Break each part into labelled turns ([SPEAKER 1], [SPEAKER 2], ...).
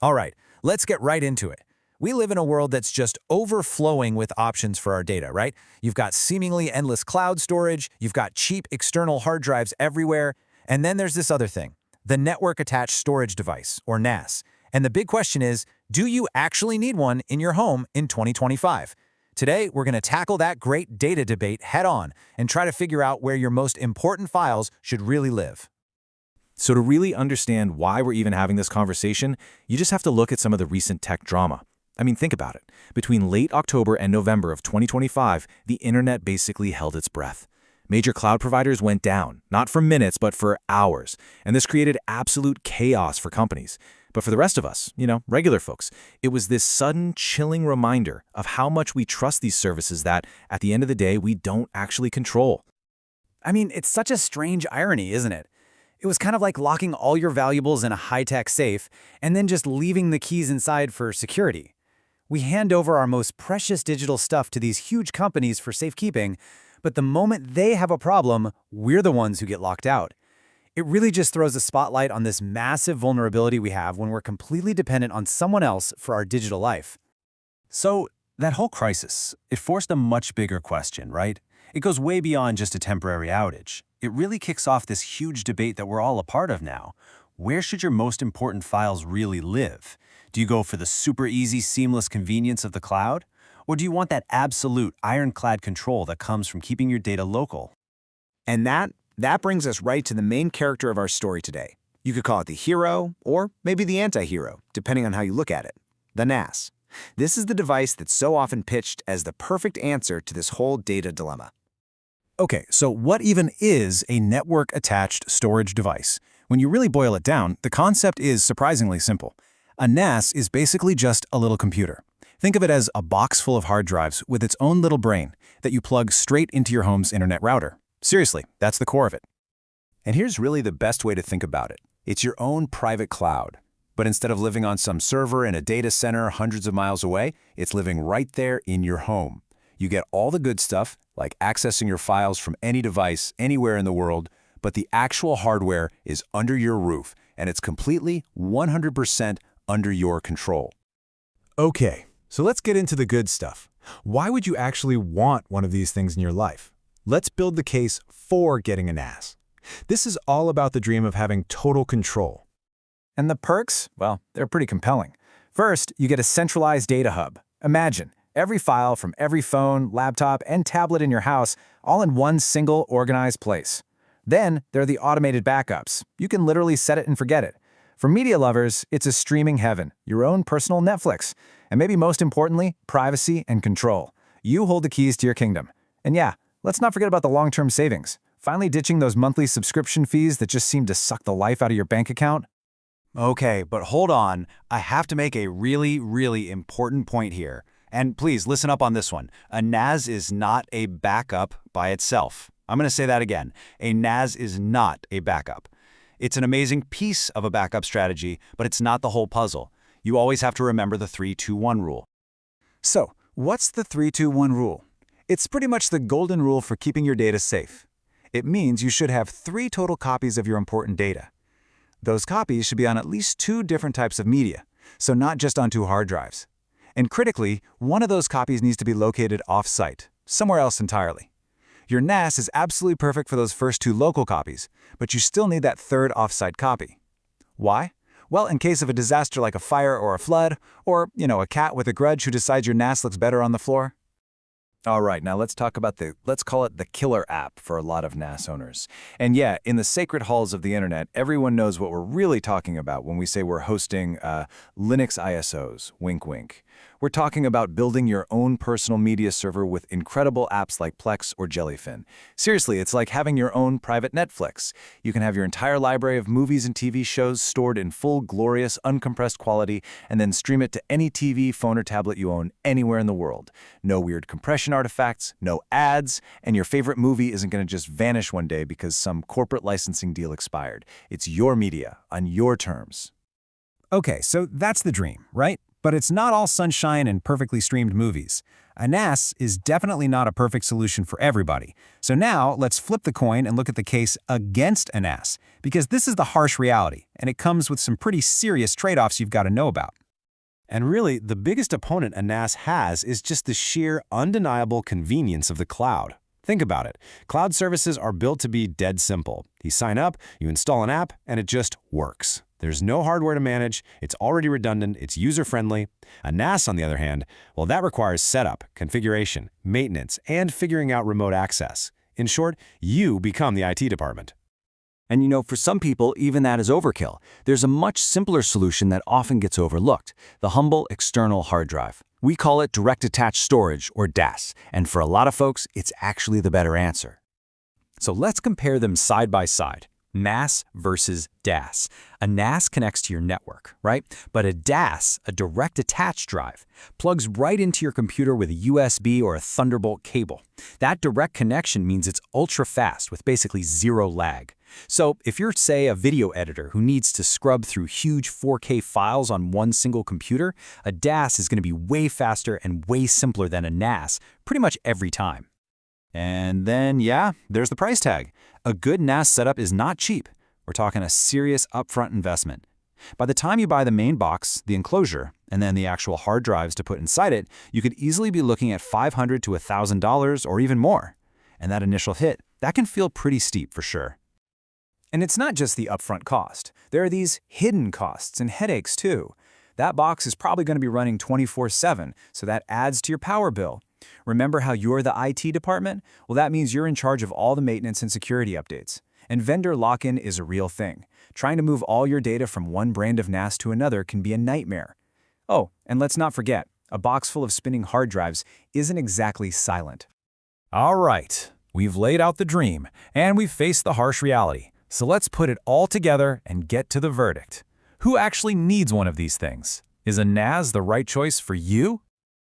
[SPEAKER 1] All right, let's get right into it. We live in a world that's just overflowing with options for our data, right? You've got seemingly endless cloud storage, you've got cheap external hard drives everywhere, and then there's this other thing, the network-attached storage device, or NAS. And the big question is, do you actually need one in your home in 2025? Today, we're going to tackle that great data debate head-on and try to figure out where your most important files should really live.
[SPEAKER 2] So to really understand why we're even having this conversation, you just have to look at some of the recent tech drama. I mean, think about it. Between late October and November of 2025, the internet basically held its breath. Major cloud providers went down, not for minutes, but for hours. And this created absolute chaos for companies. But for the rest of us, regular folks, it was this sudden, chilling reminder of how much we trust these services that, at the end of the day, we don't actually control.
[SPEAKER 3] I mean, it's such a strange irony, isn't it? It was kind of like locking all your valuables in a high-tech safe and then just leaving the keys inside for security. We hand over our most precious digital stuff to these huge companies for safekeeping, but the moment they have a problem, we're the ones who get locked out. It really just throws a spotlight on this massive vulnerability we have when we're completely dependent on someone else for our digital life.
[SPEAKER 4] So, that whole crisis, it forced a much bigger question, right? It goes way beyond just a temporary outage. It really kicks off this huge debate that we're all a part of now. Where should your most important files really live? Do you go for the super easy, seamless convenience of the cloud? Or do you want that absolute, ironclad control that comes from keeping your data local?
[SPEAKER 5] And that brings us right to the main character of our story today. You could call it the hero, or maybe the anti-hero, depending on how you look at it. The NAS. This is the device that's so often pitched as the perfect answer to this whole data dilemma.
[SPEAKER 4] Okay, so what even is a network-attached storage device? When you really boil it down, the concept is surprisingly simple. A NAS is basically just a little computer. Think of it as a box full of hard drives with its own little brain that you plug straight into your home's internet router. Seriously, that's the core of it.
[SPEAKER 1] And here's really the best way to think about it. It's your own private cloud. But instead of living on some server in a data center hundreds of miles away, it's living right there in your home. You get all the good stuff, like accessing your files from any device anywhere in the world, but the actual hardware is under your roof, and it's completely 100% under your control.
[SPEAKER 2] Okay, so let's get into the good stuff. Why would you actually want one of these things in your life? Let's build the case for getting a NAS. This is all about the dream of having total control.
[SPEAKER 3] And the perks? Well, they're pretty compelling. First, you get a centralized data hub. Imagine every file from every phone, laptop, and tablet in your house all in one single organized place. Then, there are the automated backups. You can literally set it and forget it. For media lovers, it's a streaming heaven, your own personal Netflix. And maybe most importantly, privacy and control. You hold the keys to your kingdom. And yeah, let's not forget about the long-term savings. Finally ditching those monthly subscription fees that just seem to suck the life out of your bank account.
[SPEAKER 4] Okay, but hold on. I have to make a really, really important point here. And please listen up on this one. A NAS is not a backup by itself. I'm going to say that again. A NAS is not a backup. It's an amazing piece of a backup strategy, but it's not the whole puzzle. You always have to remember the 3-2-1 rule.
[SPEAKER 3] So, what's the 3-2-1 rule? It's pretty much the golden rule for keeping your data safe. It means you should have 3 total copies of your important data. Those copies should be on at least 2 different types of media, so not just on 2 hard drives. And critically, one of those copies needs to be located off-site, somewhere else entirely. Your NAS is absolutely perfect for those first 2 local copies, but you still need that 3rd off-site copy. Why? Well, in case of a disaster like a fire or a flood, or, a cat with a grudge who decides your NAS looks better on the floor.
[SPEAKER 1] All right, now let's talk about let's call it the killer app for a lot of NAS owners. And yeah, in the sacred halls of the internet, everyone knows what we're really talking about when we say we're hosting Linux ISOs, wink wink. We're talking about building your own personal media server with incredible apps like Plex or Jellyfin. Seriously, it's like having your own private Netflix. You can have your entire library of movies and TV shows stored in full, glorious, uncompressed quality, and then stream it to any TV, phone, or tablet you own anywhere in the world. No weird compression artifacts, no ads, and your favorite movie isn't going to just vanish one day because some corporate licensing deal expired. It's your media, on your terms.
[SPEAKER 3] Okay, so that's the dream, right? But it's not all sunshine and perfectly streamed movies. A NAS is definitely not a perfect solution for everybody. So now let's flip the coin and look at the case against a NAS, because this is the harsh reality, and it comes with some pretty serious trade-offs you've got to know about.
[SPEAKER 4] And really, the biggest opponent a NAS has is just the sheer, undeniable convenience of the cloud. Think about it. Cloud services are built to be dead simple. You sign up, you install an app, and it just works. There's no hardware to manage, it's already redundant, it's user-friendly. A NAS, on the other hand, well, that requires setup, configuration, maintenance, and figuring out remote access. In short, you become the IT department.
[SPEAKER 2] And you know, for some people, even that is overkill. There's a much simpler solution that often gets overlooked: the humble external hard drive. We call it direct attached storage, or DAS, and for a lot of folks, it's actually the better answer. So let's compare them side by side. NAS versus DAS. A NAS connects to your network, right? But a DAS, a direct attached drive, plugs right into your computer with a USB or a Thunderbolt cable. That direct connection means it's ultra fast with basically zero lag. So if you're, say, a video editor who needs to scrub through huge 4K files on one single computer, a DAS is going to be way faster and way simpler than a NAS pretty much every time.
[SPEAKER 3] And then, yeah, there's the price tag. A good NAS setup is not cheap. We're talking a serious upfront investment. By the time you buy the main box, the enclosure, and then the actual hard drives to put inside it, you could easily be looking at $500 to $1,000 or even more. And that initial hit, that can feel pretty steep for sure. And it's not just the upfront cost. There are these hidden costs and headaches too. That box is probably going to be running 24/7, so that adds to your power bill. Remember how you're the IT department? Well, that means you're in charge of all the maintenance and security updates. And vendor lock-in is a real thing. Trying to move all your data from one brand of NAS to another can be a nightmare. Oh, and let's not forget, a box full of spinning hard drives isn't exactly silent.
[SPEAKER 1] All right, we've laid out the dream, and we've faced the harsh reality. So let's put it all together and get to the verdict. Who actually needs one of these things? Is a NAS the right choice for you?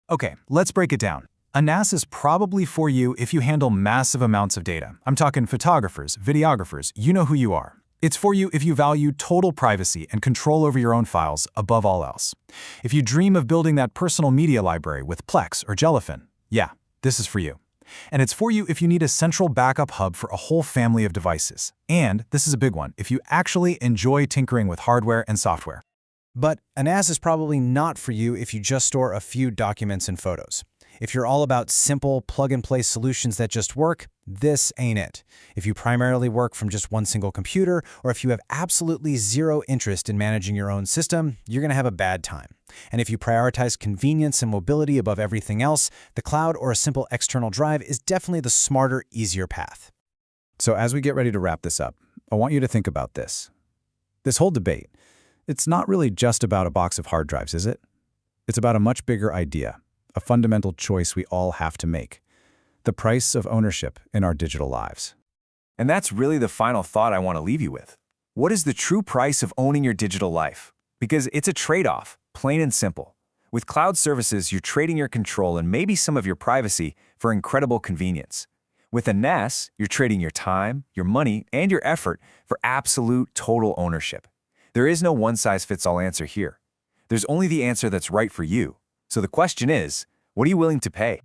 [SPEAKER 3] Okay, let's break it down. A NAS is probably for you if you handle massive amounts of data. I'm talking photographers, videographers, you know who you are. It's for you if you value total privacy and control over your own files above all else. If you dream of building that personal media library with Plex or Jellyfin, yeah, this is for you. And it's for you if you need a central backup hub for a whole family of devices. And this is a big one, if you actually enjoy tinkering with hardware and software.
[SPEAKER 6] But a NAS is probably not for you if you just store a few documents and photos. If you're all about simple, plug-and-play solutions that just work, this ain't it. If you primarily work from just one single computer, or if you have absolutely zero interest in managing your own system, you're going to have a bad time. And if you prioritize convenience and mobility above everything else, the cloud or a simple external drive is definitely the smarter, easier path.
[SPEAKER 3] So as we get ready to wrap this up, I want you to think about this. This whole debate, it's not really just about a box of hard drives, is it? It's about a much bigger idea, a fundamental choice we all have to make: the price of ownership in our digital lives.
[SPEAKER 1] And that's really the final thought I want to leave you with. What is the true price of owning your digital life? Because it's a trade-off, plain and simple. With cloud services, you're trading your control and maybe some of your privacy for incredible convenience. With a NAS, you're trading your time, your money, and your effort for absolute total ownership. There is no one-size-fits-all answer here. There's only the answer that's right for you. So the question is, what are you willing to pay?